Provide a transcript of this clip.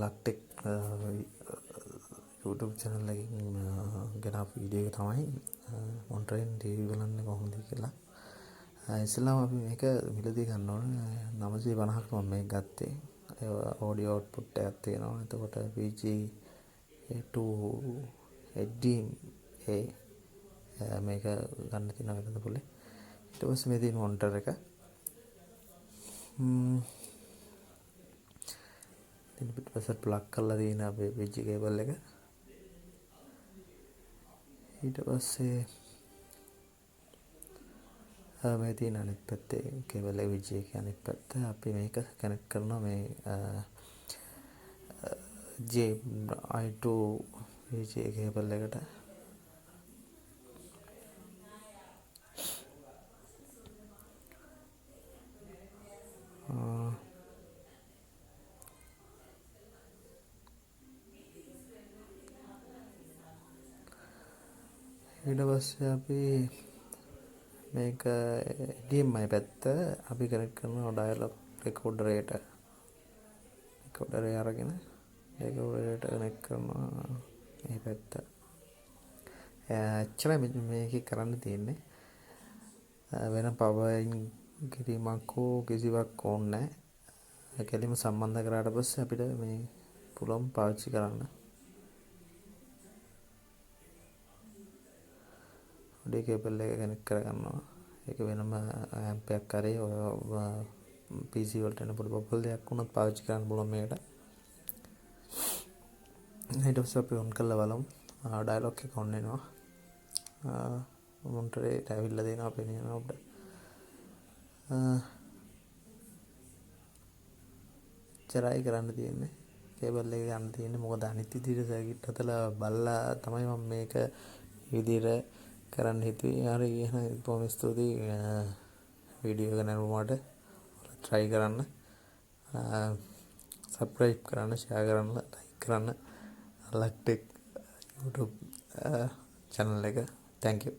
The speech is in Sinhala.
ලක්ටෙක් YouTube channel එකකින් ගෙනාපු වීඩියෝ එක තමයි මොන්ටරෙන් ටීවී බලන්නේ කොහොමද කියලා. ඉස්සෙල්ලාම අපි මේක මිලදී ගන්න ඕනේ. 950ක් මම මේක ගත්තේ. ඔඩියෝ අවුට්පුට් එකක් තියෙනවා. එතකොට PG2 hdmi මේක ගන්න තියෙන වෙනද පොලේ. ඊට පස්සේ මේ තියෙන මොනිටර් එක. ඉතින් පිටපස්සට ප්ලග් කරලා තියෙන අපේ PG කේබල් එක. ඊට පස්සේ මේ තියෙන අනිත් පැත්තේ කේබල් එක PG එක අනිත් පැත්ත අපි මේක කනෙක්ට් කරනවා මේ J2 PG කේබල් එකට. ඊට පස්සේ අපි මේක hdmi පැත්ත අපි කනෙක්ට් කරනවා dialog decoder එකට. decoder එක අරගෙන decoder එකට කනෙක්ට් කරනවා මේ පැත්ත. එච්චරයි මේකේ කරන්න තියෙන්නේ. වෙන පවරින් කිරීමක් හෝ කිසිවක් ඕනේ නැහැ. කෙලින්ම සම්බන්ධ කරාට පස්සේ අපිට මේ පුළුවන් පාවිච්චි කරන්න. ඔඩියෝ කේබල් එක කනෙක්ට් කරගන්නවා. ඒක වෙනම ඇම්ප් එකක් කරේ ඔය PC වලට එන පොඩි බබල් දෙයක් වුණත් පාවිච්චි කරන්න පුළුවන් මේකට. ඊට පස්සේ අපි ඔන් කරලා බලමු. ඩයලොග් එක ඔන් වෙනවා. මොනිටරේට ඇවිල්ලා දෙනවා පෙන්නනවා අපිට. චරයි කරන්න තියෙන්නේ. කේබල් එක ගන්න තියෙන්නේ. මොකද අනිත් විදිහට සර්කිට් හදලා බලලා තමයි මම මේක විදිහට කරන්න හිතුවේ. හරි එහෙනම් බොහොම ස්තුතියි වීඩියෝ එක නැරඹුවාට. try කරන්න. subscribe කරන්න, share කරන්න, like කරන්න. ලක්ටෙක් YouTube channel එක. Thank you.